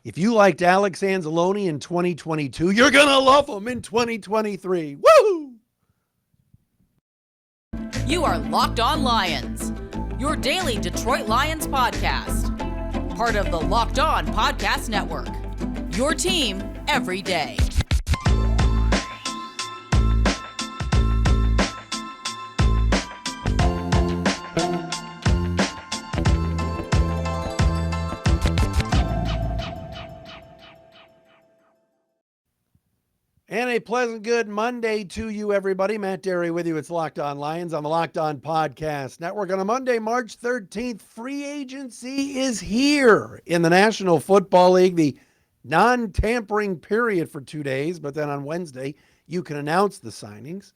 If you liked Alex Anzalone in 2022, you're going to love him in 2023. Woo! You are Locked On Lions, your daily Detroit Lions podcast. Part of the Locked On Podcast Network, your team every day. And a pleasant good Monday to you, everybody. Matt Dery with you. It's Locked On Lions on the Locked On Podcast Network. On a Monday, March 13th, free agency is here in the National Football League. The non-tampering period for 2 days, but then on Wednesday, you can announce the signings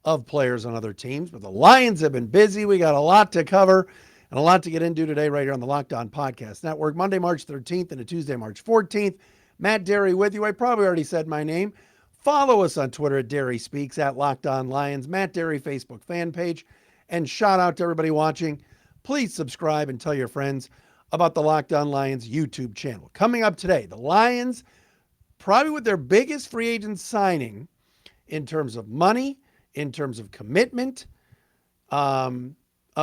of players on other teams. But the Lions have been busy. We got a lot to cover and a lot to get into today right here on the Locked On Podcast Network. Monday, March 13th and a Tuesday, March 14th. Matt Dery with you. I probably already said my name. Follow us on Twitter at Dery Speaks, at Locked On Lions, Matt Dery Facebook fan page. And shout out to everybody watching. Please subscribe and tell your friends about the Locked On Lions YouTube channel. Coming up today, the Lions, probably with their biggest free agent signing in terms of money, in terms of commitment, of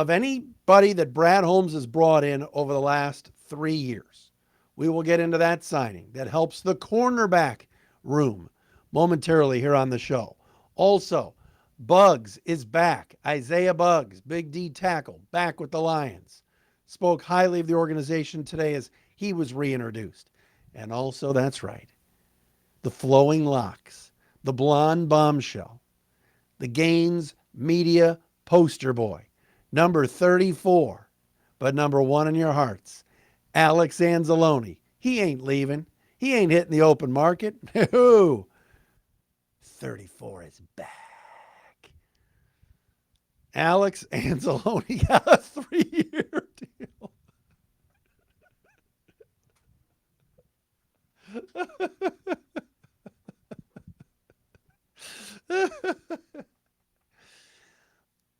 anybody that Brad Holmes has brought in over the last 3 years. We will get into that signing that helps the cornerback room momentarily here on the show. Also, Buggs is back. Isiah Buggs, Big D tackle, back with the Lions. Spoke highly of the organization today as he was reintroduced. And also, that's right, the flowing locks, the blonde bombshell, the Gaines media poster boy, number 34, but number 1 in your hearts, Alex Anzalone. He ain't leaving. He ain't hitting the open market. No. 34 is back. Alex Anzalone got a 3-year deal.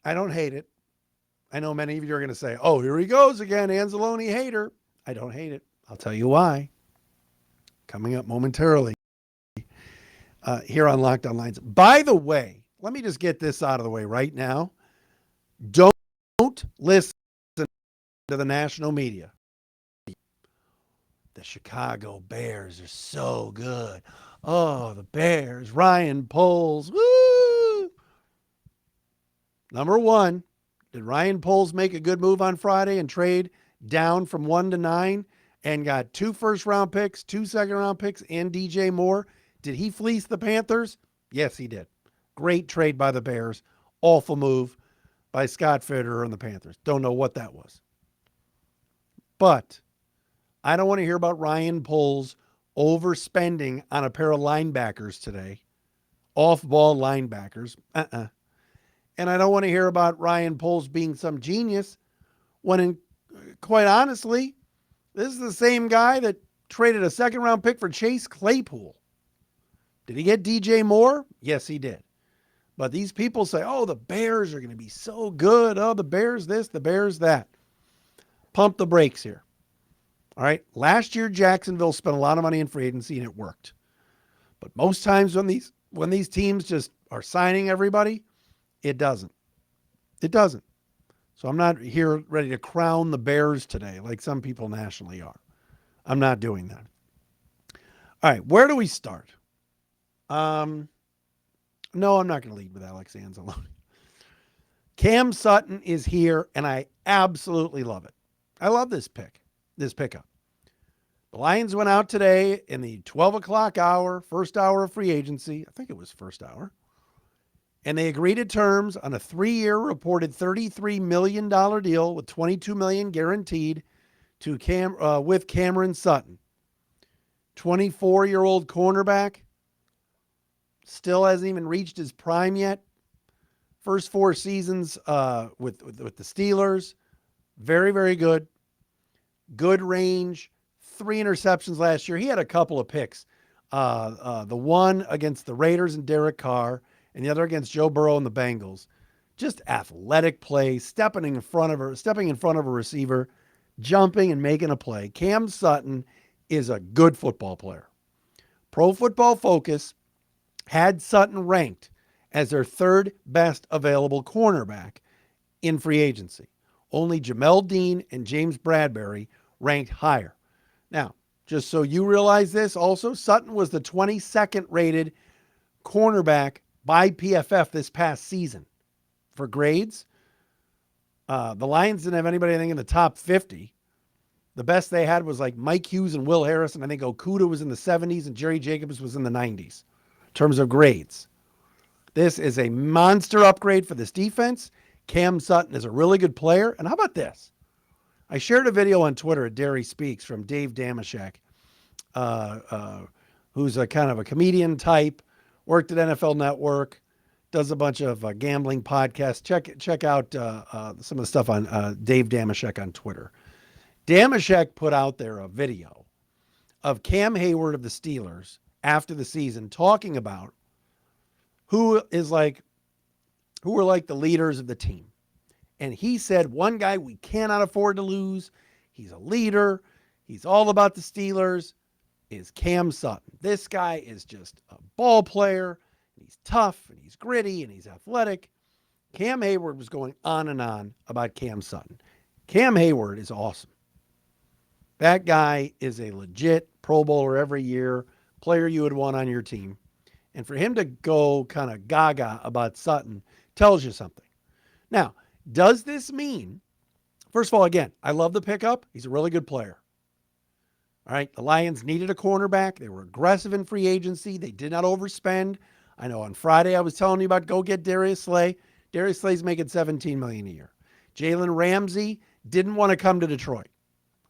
I don't hate it. I know many of you are going to say, oh, here he goes again, Anzalone hater. I don't hate it. I'll tell you why. Coming up momentarily. Here on Locked On Lions. By the way, let me just get this out of the way right now. Don't listen to the national media. The Chicago Bears are so good. Oh, the Bears, Ryan Poles. Woo! Number one, did Ryan Poles make a good move on Friday and trade down from 1 to 9 and got 2 first-round picks, 2 second-round picks, and DJ Moore? Did he fleece the Panthers? Yes, he did. Great trade by the Bears. Awful move by Scott Fitterer and the Panthers. Don't know what that was. But I don't want to hear about Ryan Poles overspending on a pair of linebackers today. Off-ball linebackers. And I don't want to hear about Ryan Poles being some genius when, quite honestly, this is the same guy that traded a second-round pick for Chase Claypool. Did he get DJ Moore? Yes, he did. But these people say, oh, the Bears are going to be so good. Oh, the Bears this, the Bears that. Pump the brakes here. All right. Last year, Jacksonville spent a lot of money in free agency and it worked. But most times when these teams just are signing everybody, it doesn't. It doesn't. So I'm not here ready to crown the Bears today like some people nationally are. I'm not doing that. All right. Where do we start? No, I'm not going to lead with Alex Anzalone. Cam Sutton is here, and I absolutely love it. I love this pickup. The Lions went out today in the 12 o'clock hour, first hour of free agency. I think it was first hour. And they agreed to terms on a 3-year reported $33 million deal with $22 million guaranteed to with Cameron Sutton. 24-year-old cornerback. Still hasn't even reached his prime yet. First 4 seasons with the Steelers. Very, very good. Good range. 3 interceptions last year. He had a couple of picks. The one against the Raiders and Derek Carr, and the other against Joe Burrow and the Bengals. Just athletic play, stepping in front of a receiver, jumping and making a play. Cam Sutton is a good football player. Pro Football Focus had Sutton ranked as their third best available cornerback in free agency. Only Jamel Dean and James Bradbury ranked higher. Now, just so you realize this also, Sutton was the 22nd rated cornerback by PFF this past season for grades. The Lions didn't have anybody, I think, in the top 50. The best they had was like Mike Hughes and Will Harris, and I think Okuda was in the 70s and Jerry Jacobs was in the 90s in terms of grades. This is a monster upgrade for this defense. Cam Sutton is a really good player. And how about this? I shared a video on Twitter at Dery Speaks from Dave Damashek, who's a kind of a comedian type, worked at NFL Network, does a bunch of gambling podcasts. Check out some of the stuff on Dave Damashek on Twitter. Damashek put out there a video of Cam Hayward of the Steelers after the season talking about who are like the leaders of the team. And he said, one guy we cannot afford to lose, he's a leader, he's all about the Steelers, is Cam Sutton. This guy is just a ball player. He's tough, and he's gritty, and he's athletic. Cam Hayward was going on and on about Cam Sutton. Cam Hayward is awesome. That guy is a legit Pro Bowler every year, player you would want on your team. And for him to go kind of gaga about Sutton tells you something. Now, does this mean, first of all, again, I love the pickup. He's a really good player. All right, the Lions needed a cornerback. They were aggressive in free agency. They did not overspend. I know on Friday I was telling you about go get Darius Slay. Darius Slay's making $17 million a year. Jalen Ramsey didn't want to come to Detroit.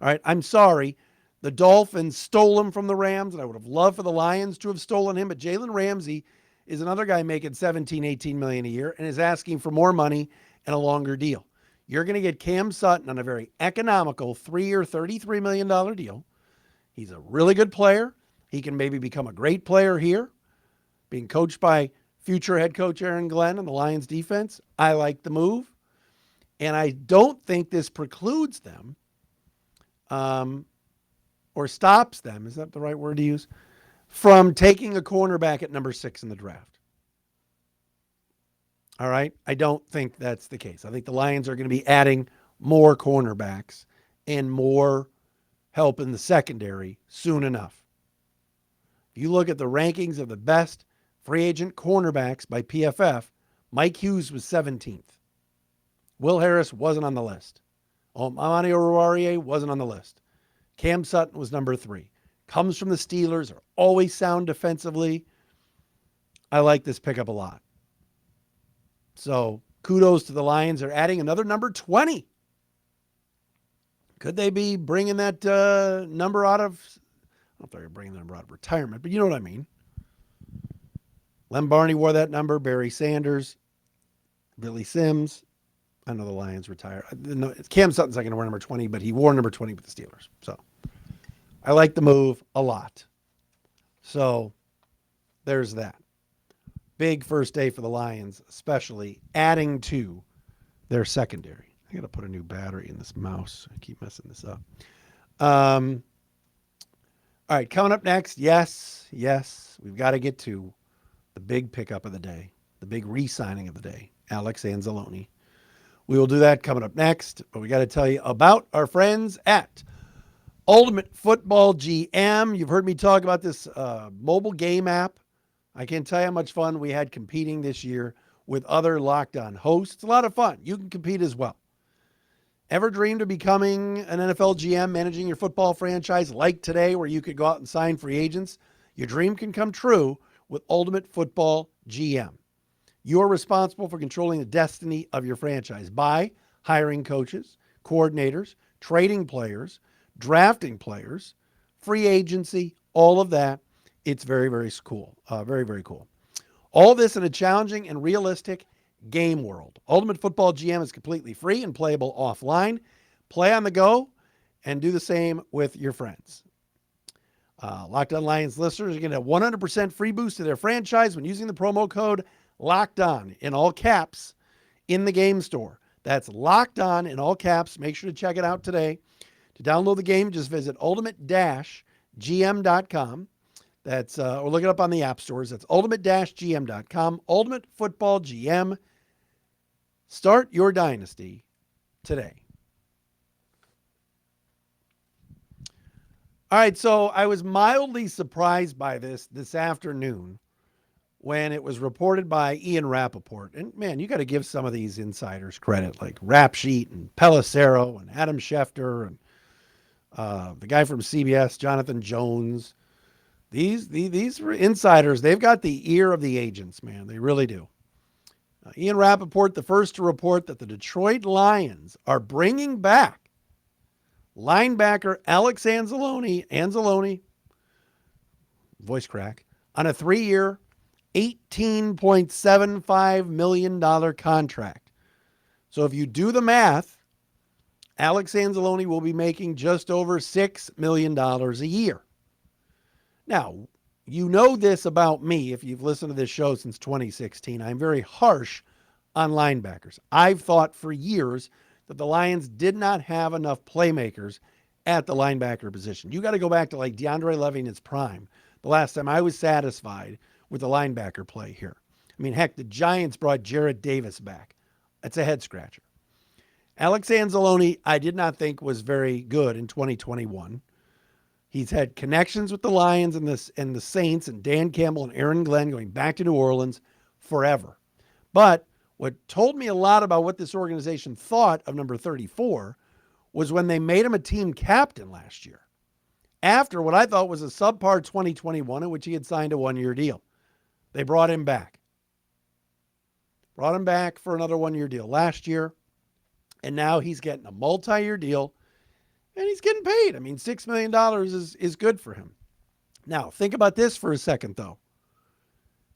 All right, I'm sorry. The Dolphins stole him from the Rams, and I would have loved for the Lions to have stolen him, but Jalen Ramsey is another guy making $17, $18 million a year and is asking for more money and a longer deal. You're going to get Cam Sutton on a very economical 3-year, $33 million deal. He's a really good player. He can maybe become a great player here, being coached by future head coach Aaron Glenn and the Lions defense. I like the move, and I don't think this precludes them or stops them, is that the right word to use, from taking a cornerback at number 6 in the draft. All right? I don't think that's the case. I think the Lions are going to be adding more cornerbacks and more help in the secondary soon enough. If you look at the rankings of the best free agent cornerbacks by PFF, Mike Hughes was 17th. Will Harris wasn't on the list. Amani Oruwariye wasn't on the list. Cam Sutton was number 3. Comes from the Steelers, are always sound defensively. I like this pickup a lot. So kudos to the Lions. They're adding another number 20. Could they be bringing that number out of, I don't know if they're bringing the number out of retirement, but you know what I mean. Lem Barney wore that number, Barry Sanders, Billy Sims. I know the Lions retire. No, Cam Sutton's not going to wear number 20, but he wore number 20 with the Steelers. So I like the move a lot. So there's that. Big first day for the Lions, especially adding to their secondary. I got to put a new battery in this mouse. I keep messing this up. All right, coming up next, yes, we've got to get to the big pickup of the day, the big re-signing of the day, Alex Anzalone. We will do that coming up next, but we got to tell you about our friends at Ultimate Football GM. You've heard me talk about this mobile game app. I can't tell you how much fun we had competing this year with other Locked On hosts. It's a lot of fun. You can compete as well. Ever dreamed of becoming an NFL GM, managing your football franchise like today, where you could go out and sign free agents? Your dream can come true with Ultimate Football GM. You're responsible for controlling the destiny of your franchise by hiring coaches, coordinators, trading players, drafting players, free agency, all of that. It's very, very cool. Very, very cool. All this in a challenging and realistic game world. Ultimate Football GM is completely free and playable offline. Play on the go and do the same with your friends. Locked On Lions listeners are going to have 100% free boost to their franchise when using the promo code Locked On in all caps in the game store. That's Locked On in all caps. Make sure to check it out today. To download the game, just visit ultimate-gm.com ultimate-gm.com. That's or look it up on the app stores. That's ultimate-gm.com. Ultimate Football GM. Start your dynasty today. All right, so I was mildly surprised by this afternoon when it was reported by Ian Rappaport. And man, you got to give some of these insiders credit, like Rap Sheet and Pelissero and Adam Schefter and the guy from CBS, Jonathan Jones. These insiders, they've got the ear of the agents, man. They really do. Ian Rappaport, the first to report that the Detroit Lions are bringing back linebacker Alex Anzalone, voice crack, on a 3-year, $18.75 million contract. So if you do the math, Alex Anzalone will be making just over $6 million a year. Now, you know this about me if you've listened to this show since 2016. I'm very harsh on linebackers. I've thought for years that the Lions did not have enough playmakers at the linebacker position. You got to go back to like DeAndre Levy in his prime. The last time I was satisfied with the linebacker play here. I mean, heck, the Giants brought Jarrett Davis back. That's a head scratcher. Alex Anzalone, I did not think was very good in 2021. He's had connections with the Lions and the Saints and Dan Campbell and Aaron Glenn going back to New Orleans forever. But what told me a lot about what this organization thought of number 34 was when they made him a team captain last year, after what I thought was a subpar 2021 in which he had signed a 1-year deal. They brought him back. Brought him back for another 1-year deal last year, and now he's getting a multi-year deal, and he's getting paid. I mean, $6 million is good for him. Now, think about this for a second, though.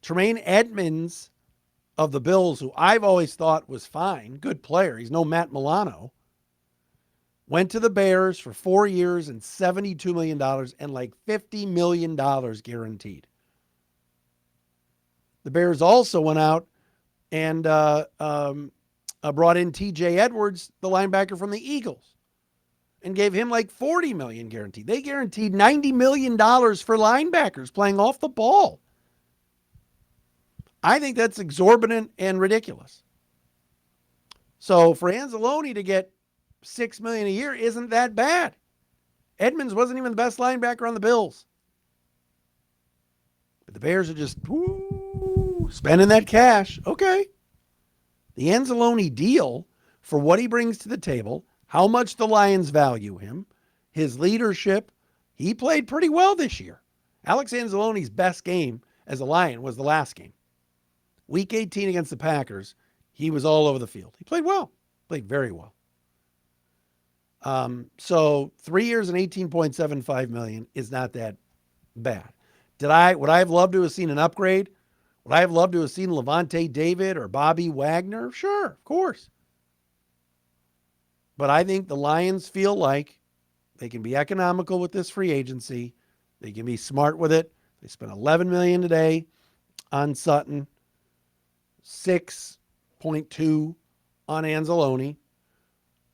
Tremaine Edmonds of the Bills, who I've always thought was fine, good player, he's no Matt Milano, went to the Bears for 4 years and $72 million and like $50 million guaranteed. The Bears also went out and brought in T.J. Edwards, the linebacker from the Eagles, and gave him like $40 million guaranteed. They guaranteed $90 million for linebackers playing off the ball. I think that's exorbitant and ridiculous. So for Anzalone to get $6 million a year isn't that bad. Edmonds wasn't even the best linebacker on the Bills. But the Bears are just spending that cash. Okay. The Anzalone deal, for what he brings to the table, how much the Lions value him, his leadership, he played pretty well this year. Alex Anzalone's best game as a Lion was the last game. Week 18 against the Packers, he was all over the field. He played well, played very well. So 3 years and $18.75 million is not that bad. Would I have loved to have seen an upgrade? Would I have loved to have seen Levante David or Bobby Wagner? Sure, of course. But I think the Lions feel like they can be economical with this free agency. They can be smart with it. They spent $11 million today on Sutton, 6.2 on Anzalone,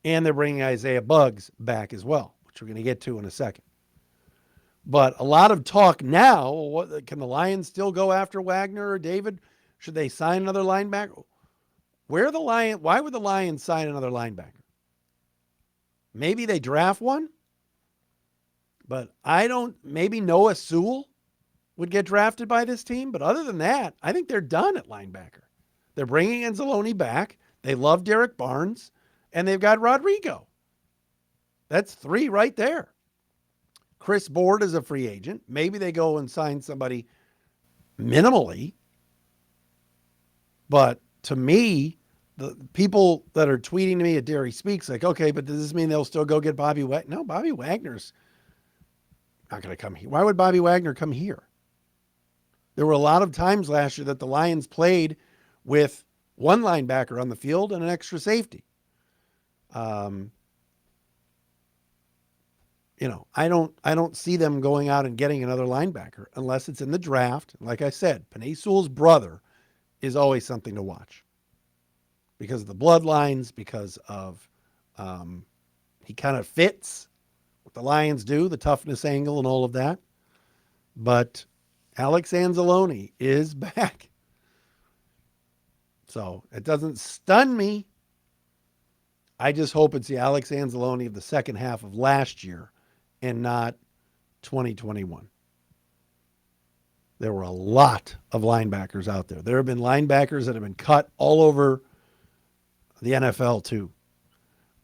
and they're bringing Isiah Buggs back as well, which we're going to get to in a second. But a lot of talk now, can the Lions still go after Wagner or David? Should they sign another linebacker? Why would the Lions sign another linebacker? Maybe they draft one, but maybe Noah Sewell would get drafted by this team. But other than that, I think they're done at linebacker. They're bringing Anzalone back. They love Derek Barnes, and they've got Rodrigo. That's 3 right there. Chris Board is a free agent. Maybe they go and sign somebody minimally. But to me, the people that are tweeting to me at Dery Speaks, like, okay, but does this mean they'll still go get Bobby Wagner? No, Bobby Wagner's not going to come here. Why would Bobby Wagner come here? There were a lot of times last year that the Lions played with one linebacker on the field and an extra safety. I don't see them going out and getting another linebacker unless it's in the draft. Like I said, Penei Sewell's brother is always something to watch because of the bloodlines, because of he kind of fits what the Lions do, the toughness angle and all of that. But Alex Anzalone is back. So it doesn't stun me. I just hope it's the Alex Anzalone of the second half of last year and not 2021. There were a lot of linebackers out there. There have been linebackers that have been cut all over the NFL too,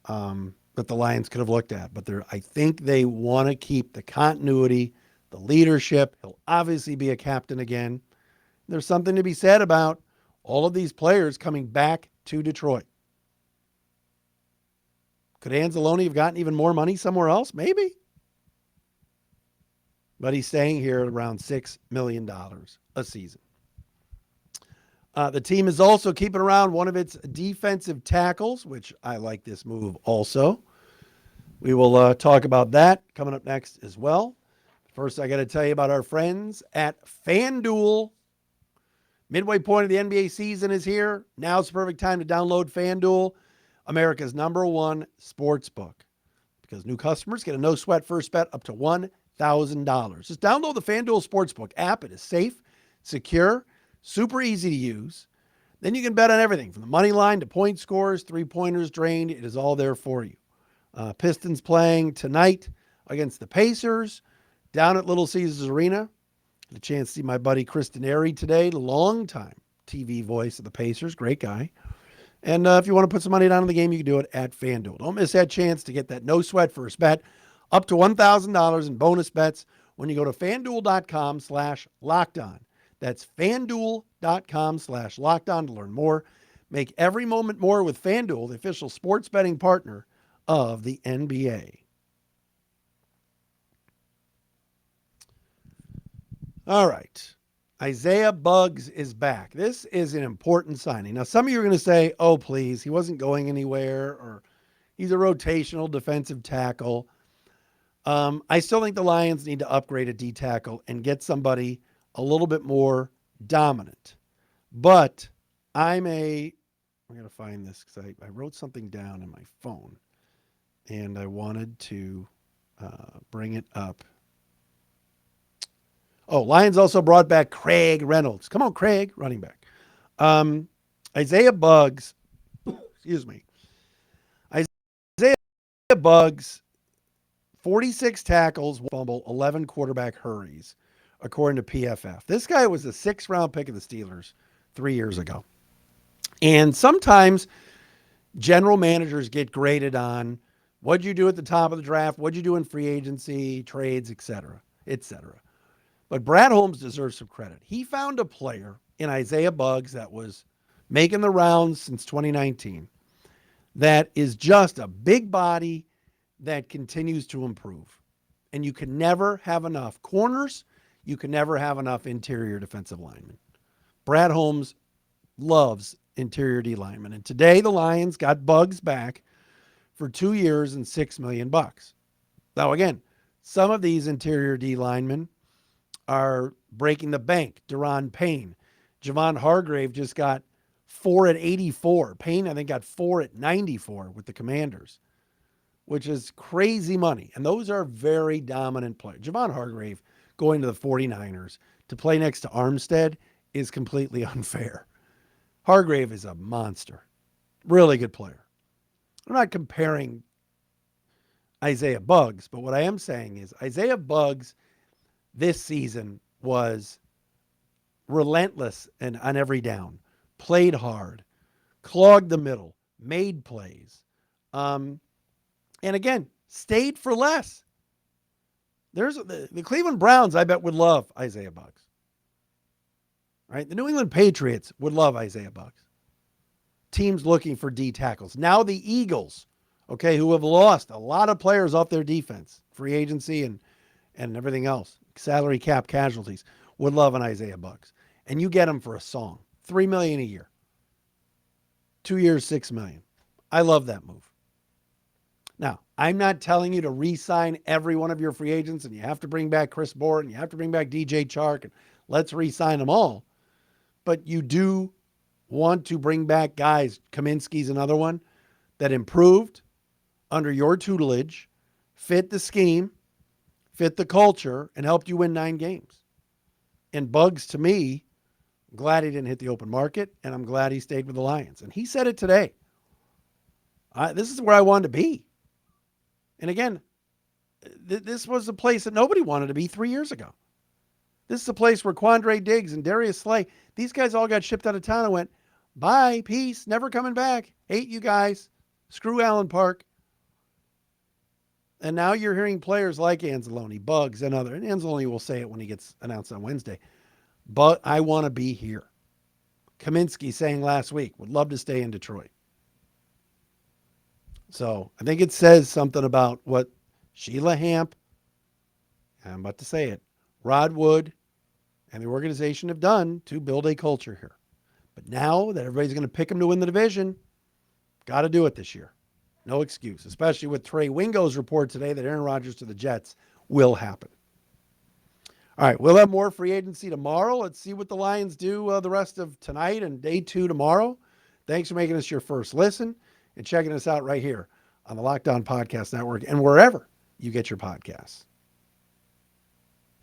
that the Lions could have looked at. But I think they want to keep the continuity, the leadership. He'll obviously be a captain again. There's something to be said about all of these players coming back to Detroit. Could Anzalone have gotten even more money somewhere else? Maybe. But he's staying here at around $6 million a season. The team is also keeping around one of its defensive tackles, which I like this move also. We will talk about that coming up next as well. First, I got to tell you about our friends at FanDuel. Midway point of the NBA season is here. Now's the perfect time to download FanDuel, America's #1 sports book, because new customers get a no-sweat first bet up to $1,000. Just download the FanDuel Sportsbook app. It is safe, secure, super easy to use. Then you can bet on everything from the money line to point scores, three-pointers drained. It is all there for you. Pistons playing tonight against the Pacers down at Little Caesars Arena. Had a chance to see my buddy Dery today, longtime TV voice of the Pacers. Great guy. And if you want to put some money down on the game, you can do it at FanDuel. Don't miss that chance to get that no-sweat first bet up to $1,000 in bonus bets when you go to FanDuel.com/lockedon. That's FanDuel.com/lockedon to learn more. Make every moment more with FanDuel, the official sports betting partner of the NBA. All right. Isiah Buggs is back. This is an important signing. Now, some of you are going to say, oh, please, he wasn't going anywhere, or he's a rotational defensive tackle. I still think the Lions need to upgrade a D tackle and get somebody a little bit more dominant. But I'm going to find this because I wrote something down in my phone and I wanted to bring it up. Oh, Lions also brought back Craig Reynolds. Come on, Craig, running back. Isiah Buggs, excuse me. Isiah Buggs, 46 tackles, fumble, 11 quarterback hurries, according to PFF. This guy was a 6th-round pick of the Steelers 3 years ago. And sometimes general managers get graded on what'd you do at the top of the draft, what'd you do in free agency, trades, et cetera, et cetera. But Brad Holmes deserves some credit. He found a player in Isiah Buggs that was making the rounds since 2019 that is just a big body that continues to improve. And you can never have enough corners. You can never have enough interior defensive linemen. Brad Holmes loves interior D linemen. And today the Lions got Buggs back for 2 years and $6 million. Now, again, some of these interior D linemen are breaking the bank. Deron Payne. Javon Hargrave just got 4 at 84. Payne, I think, got 4 at 94 with the Commanders, which is crazy money. And those are very dominant players. Javon Hargrave going to the 49ers to play next to Armstead is completely unfair. Hargrave is a monster. Really good player. I'm not comparing Isiah Buggs, but what I am saying is Isiah Buggs this season was relentless and on every down, played hard, clogged the middle, made plays. And again, stayed for less. There's the Cleveland Browns, I bet, would love Isiah Buggs. Right? The New England Patriots would love Isiah Buggs. Teams looking for D tackles. Now the Eagles, okay, who have lost a lot of players off their defense, free agency and everything else, salary cap casualties, would love an Isiah Buggs. And you get him for a song. $3 million a year. 2 years, $6 million. I love that move. Now, I'm not telling you to re-sign every one of your free agents and you have to bring back Chris Board and you have to bring back DJ Chark and let's re-sign them all. But you do want to bring back guys, Kaminsky's another one, that improved under your tutelage fit the scheme, fit the culture, and helped you win 9 games. And Buggs, to me, I'm glad he didn't hit the open market, and I'm glad he stayed with the Lions. And he said it today. This is where I wanted to be. And again, this was a place that nobody wanted to be 3 years ago. This is a place where Quandre Diggs and Darius Slay, these guys all got shipped out of town and went, bye, peace, never coming back. Hate you guys. Screw Allen Park. And now you're hearing players like Anzalone, Buggs, and other. And Anzalone will say it when he gets announced on Wednesday. But I want to be here. Kaminsky saying last week, would love to stay in Detroit. So I think it says something about what Sheila Hamp, I'm about to say it, Rod Wood, and the organization have done to build a culture here. But now that everybody's going to pick them to win the division, got to do it this year. No excuse, especially with Trey Wingo's report today that Aaron Rodgers to the Jets will happen. All right, we'll have more free agency tomorrow. Let's see what the Lions do the rest of tonight and day 2 tomorrow. Thanks for making us your first listen and checking us out right here on the Locked On Podcast Network and wherever you get your podcasts.